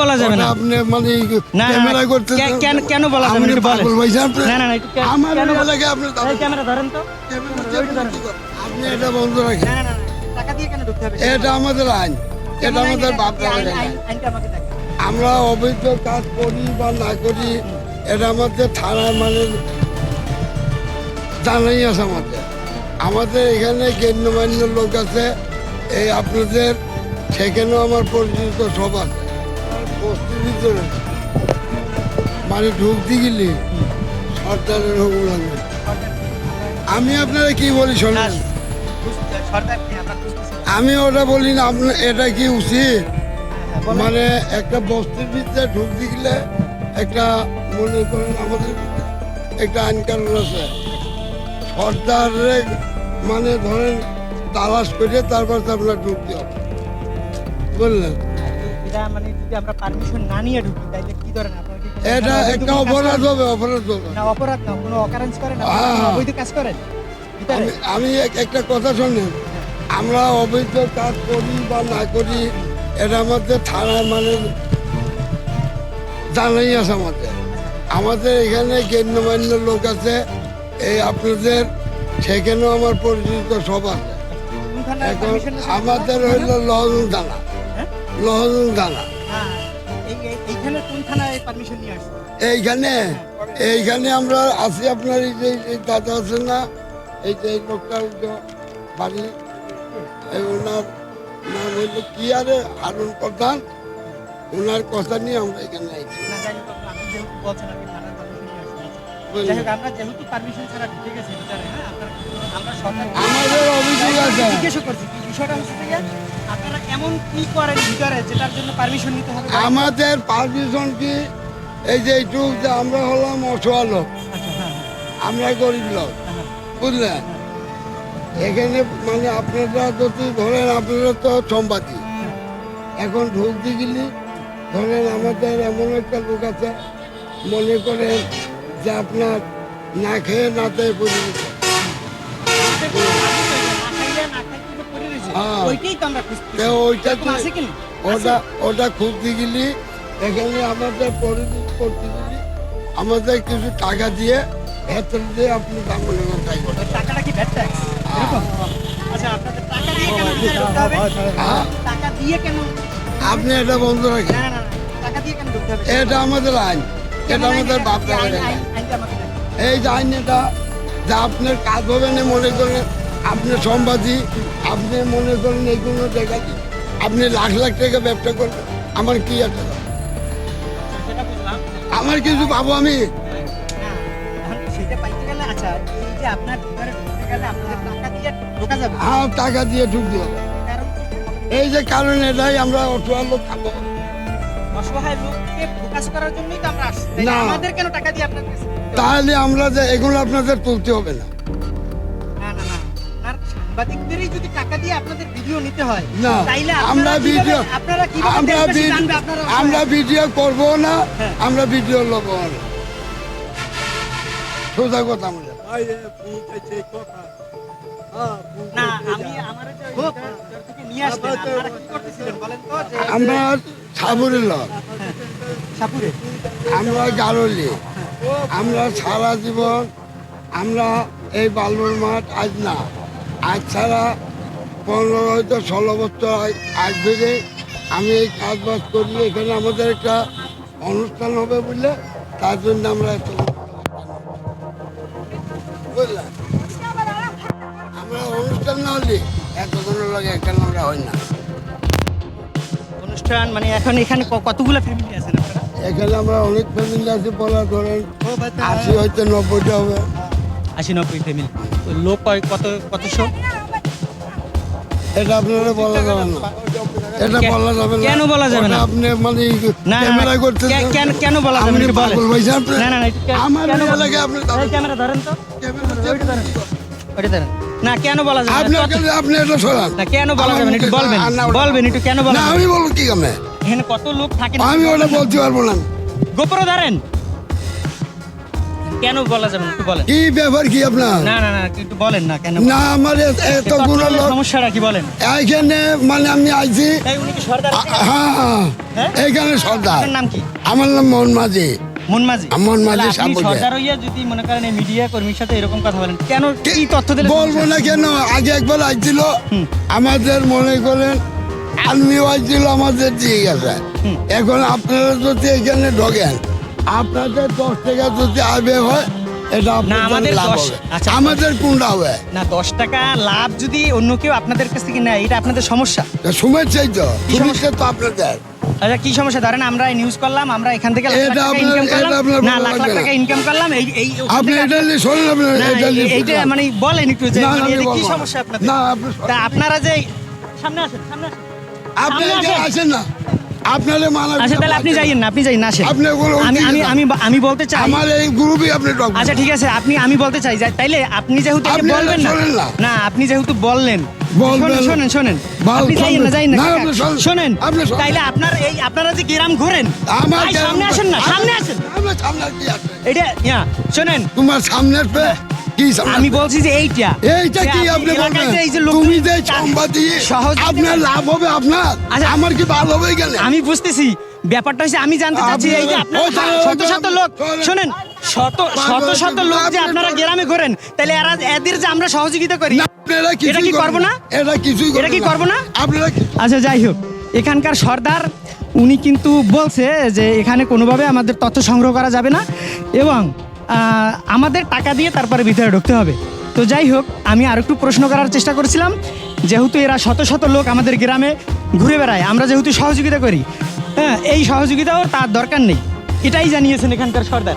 বলা যাবে না? আপনি মানে না, না, ক্যামেরা করতে কেন বলা যাবে না? একটু বলেন। না, না, একটু আমার কেন এলাকায় আপনি এই ক্যামেরা ধরেন তো। আপনি এটা বন্ধ রাখেন। না, না, না, টাকা দিয়ে কেন ঢুকতে হবে? এটা আমাদের আইন, এটা আমাদের বাপ দাদার আইন। আইনটা আমাকে দেখান। আমরা অবৈধ কাজ করি বা না করি এটা আমাদের থানার মানে জানাই আছে আমাদের। আমাদের এখানে গণ্যমান্য লোক আছে, এই আপনাদের সেখানেও আমার পরিচিত সব আছে। বস্তির ভিতরে মানে ঢুকতে গেলে সরকারের হুকুম লাগবে। আমি আপনারা কি বলি শোনেন, সরকার কি আমরা বুঝতেছি না। আমি ওটা বলি না আপনার এটা কি উচিত? বলেন। মানে একটা বস্তির ভিতরে ঢুকতে গেলে একটা মনে করেন আমাদের একটা আইন কানুন আছে, সর্দারে মানে ধরেন তালাশ করে তারপর তো আপনার ঢুকতে হবে, বুঝলেন? এটা মানে যদি আমরা পারমিশন না নিয়ে ঢুকি তাইলে কি ধরেন আপনারা কি কোনো এটা অবৈধ একটা কোনো কাজ অপরাধ করেন? হবে, অপরাধ হবে। না অপরাধ না, কোনো অকারেন্স করেন না, হ্যাঁ, হ্যাঁ। অবৈধ কাজ করেন ভিতরে? আমি একটা কথা শোনেন, আমরা অবৈধ কাজ করি বা না করি এটা আমাদের থানার মানে জানাই আছে আমাদের। আমাদের এখানে গণ্যমান্য লোক আছে, এই আপনাদের সেখানেও আমার পরিচিত সব আছে। কোন থানার এখন permission আছে? আমাদের হইল লহজং থানা, হ্যাঁ? লহজং থানা। হ্যাঁ, এইখানে কোন থানায় পারমিশন নিয়ে আসছে? এইখানে আমরা আছি আপনার এই যে এই দাদা আছেন না, এই যে এই লোকটা ওই যে বাড়ি, এই ওনার নাম হইল কি আরে হারুন প্রধান, ওনার কথা নিয়ে আমরা এখানে আইছি। না জানি তো, আপনি যেহেতু বলছেন আপনি থানার পারমিশন নিয়ে আসছেন। বুঝলেন? যাই হোক, আমরা যেহেতু পারমিশন ছাড়া ঢুকে গেছি ভিতরে, হ্যাঁ, আমরা সরকার আমাদের অভিযোগ আছে, জিজ্ঞেস করছি কি বিষয়টা হচ্ছে যে আপনারা এমন কি করেন ভিতরে যেটার জন্য পারমিশন নিতে হবে? আমাদের পারমিশন কি এই যে এইটুক যে আমরা হলাম অসহায় লোক, আচ্ছা, হ্যাঁ, আমরা গরিব লোক, হ্যাঁ, বুঝলেন? এখানে মানে আপনারা যদি ধরেন আপনারা তো সম্পাদী, এখন ঢুকতে গেলে ধরেন আমাদের এমন একটা লোক আছে মনে করেন যে আপনার না খেয়ে না খেয়ে পড়ে গেছে। হ্যাঁ। ওইটাই তো আমরা খুঁজতেছি। তো ওইটা এরকম আছে কি না? ওটা খুঁজতে গেলে এখানে আমাদের পরিচিত করতে গেলে আমাদের কিছু টাকা দিয়ে ভেতর দিয়ে আপনি দাম মনে করেন তাই করেন। ওই টাকাটা কি ভ্যাট ট্যাক্স? এরকম? আচ্ছা, আপনাদের টাকা দিয়ে কেন ভিতরে ঢুকতে হবে? হ্যাঁ। টাকা দিয়ে কেন? আপনি এটা বন্ধ রাখেন, না, না, না, টাকা দিয়ে কেন ঢুকতে হবে? এটা আমাদের আইন, এটা আমাদের বাপ দাদার আইন। আইনটা আমাকে দেখান। এই যে আইনটা যা আপনার কাজ হবে না মনে করেন আপনি সম্পাদী, আপনি মনে করেন এইগুলো দেখা দিন, আপনি লাখ লাখ টাকা ব্যবসা করবেন, আমার কি একটা সেটা বুঝলাম। আমার কিছু পাবো আমি? না, এখন সেটা পাইতে গেলে আচ্ছা, এই যে আপনার ভিতরে ঢুকতে গেলে আপনাদের টাকা দিয়ে ঢোকা যাবে। হ্যাঁ, টাকা দিয়ে ঢুকতে হবে। কারণ এই যে কারণ এটাই আমরা অসহায় লোক খাবো। অসহায় লোককে ফোকাস করার জন্যই তো আমরা আসছি। তাইলে না। আমাদের কেন টাকা দিয়ে আপনার কাছে দিতে হবে? তাহলে আমরা যে এগুলো আপনাদের তুলতে হবে না। না, না, না। আর সাংবাদিকদেরই যদি টাকা দিয়ে আপনাদের ভিডিও নিতে হয়, না, তাইলে আমরা ভিডিও আপনারা কিভাবে আমরা দেশবাসী ভিডিও জানবে আপনারা আমরা ভিডিও করবো না, হ্যাঁ। আমরা ভিডিও লব না, সোজা কথা আমরা। না, আমি আমার যে ওই ভিতর থেকে নিয়ে আসলেন, আপনারা কি করতেছিলেন বলেন তো? যে আমরা সাবুরের লোক, সাপুরে আমরা গারলি, আমরা সারা জীবন আমরা এই বালুর মাঠ আজ না, আজ ছাড়া 15 হয়তো 16 বছর আজ থেকে আমি এই কাজ বাজ করি। এখানে আমাদের একটা অনুষ্ঠান হবে বললে তার জন্য আমরা এত বুঝলাম, আমরা অনুষ্ঠান না হলে এতজনের লাগে এখানে আমরা হয় না। অনুষ্ঠান মানে এখন এখানে কতগুলো ফ্যামিলি আছেন আপনারা? এখানে আমরা অনেক ফ্যামিলি আছে, বলা ধরেন 80 হয়তো 90টা হবে। 80-90 ফ্যামিলি। লোক কতশো? এটা আপনারা বলা যাবে না, এটা বলা যাবে না। কেন বলা যাবে না? ওটা আপনি মানে না, ক্যামেরা করতে কেন বলা যাবে না? একটু বলেন। না, না, না, একটু আমার কেন বলা- এলাকায় আপনি এই ক্যামেরা ধরেন তো, ওইটা ধরেন। না, কেন বলা যাবে আপনি না? আপনি এটা সরান। না, কেন বলা যাবে না? একটু বলবেন, বলবেন একটু কেন বলা না, যাবে না? আমি বলবো কি কামে, এখানে কত লোক থাকে? আমি ওটা বলতে পারবো না। গোপরও ধরেন, কেন বলা যাবে না? একটু বলেন। কি ব্যাপার কি আপনার? না, না, না, একটু বলেন না কেন? না, আমার এতগুলো লোক সমস্যাটা কি বলেন? এখানে মানে আমি আইছি। তাই উনি কি সরকার? হ্যাঁ, হ্যাঁ? এইখানে সর্দার। আপনার নাম কি? আমার নাম মোহন মাঝি। মনমাঝি। মনমাঝি তাহলে আপনি সাপুড়ে। সর্দার হইয়া যদি মনে করেন এই মিডিয়া কর্মীর সাথে এরকম কথা বলেন, কেন কি তথ্য দিলে? বলবো না কেন, আগে একবার আসছিল আমাদের মনে করেন আর্মি আসছিল আমাদের দিয়ে গেছে। এখন আপনারা যদি এখানে ঢোকেন, আপনাদের 10 টাকা যদি আবে হয় এটা না, আপনাদের আমাদের লাভ 10 হবে। আচ্ছা। আমাদের কোনটা হবে? না, 10 টাকা লাভ যদি অন্য কেউ আপনাদের কাছ থেকে নেয়, এটা আপনাদের সমস্যা। শুনেছেই তো, কি সমস্যা? শুনেছে তো আপনাদের। আচ্ছা, কি সমস্যা? ধরেন আমরা নিউজ করলাম, আমরা এখান থেকে লাখ লাখ এটা টাকা আপনার- ইনকাম করলাম, এটা আপনার না ভালো লাখ লাখ লাগবে না। টাকা ইনকাম করলাম, এই ওখান আপনি থেকে এটা নিয়ে শোনেন, আপনি না, এটা নিয়ে এইটা শুনলাম। মানে বলেন একটু যে না, মানে আমি এটা কি বলবো না। সমস্যা আপনাদের? না, আপনি শোনেন। তা আপনারা যে সামনে আসেন, সামনে আসেন। আপনি সামনে এখানে আসেন। আসেন না, আপনারে মানা আচ্ছা, তাহলে আপনি যাইয়েন না, আপনি যাইন না, আসেন। আপনি ওগুলো আমি উঠিয়ে আমি যান। আমি আমি বলতে চাই। আমার এই গ্রুপে আপনি ঢোকবেন আচ্ছা, না। ঠিক আছে, আমি বলতে চাই যে তাইলে আপনি যেহেতু এটা আপনি বলবেন না, শোনেন না। না আপনি যেহেতু বললেন, বলবেন। শোনেন শোনেন, বল, আপনি যাইয়েন না, শোনেন। যাইয়েন না, না, কাকা। আপনি শোনেন। শোনেন, আপনি শোনেন। তাইলে আপনারা যে গ্রাম ঘোরেন, আমার ভাই, সামনে আসেন না, সামনে আসেন। আমার সামনে আর কি আছে? এটা শোনেন, তোমার সামনে আসবে কি সামনে আমি আসবে? বলছি যে এইটা এইটা কি যে আপনি এলাকায় বলবেন? যে এই যে লোক তুমি যে সম্বাদী, সহযোগিতা আপনার করেন। লাভ হবে আপনার, আচ্ছা। আমার কি ভালো হবে গেলে? আমি বুঝতেছি, ব্যাপারটা হচ্ছে আমি জানতে চাচ্ছি এই যে আপনার শত শত লোক, শোনেন, শত শত লোক যে আপনারা গ্রামে ঘোরেন, তাহলে এদের যে আমরা সহযোগিতা করি, না, আপনারা কিছুই এটা কি করবেন করবো না? এটা কিছুই এটা কি করবো না? আপনারা কি- আচ্ছা, যাই হোক, এখানকার সর্দার উনি কিন্তু বলছে যে এখানে কোনোভাবে আমাদের তথ্য সংগ্রহ করা যাবে না এবং আমাদের টাকা দিয়ে তারপরে ভিতরে ঢুকতে হবে। তো যাই হোক, আমি আর একটু প্রশ্ন করার চেষ্টা করছিলাম, যেহেতু এরা শত শত লোক আমাদের গ্রামে ঘুরে বেড়ায়, আমরা যেহেতু সহযোগিতা করি, হ্যাঁ, এই সহযোগিতাও তার দরকার নেই, এটাই জানিয়েছেন এখানকার সর্দার।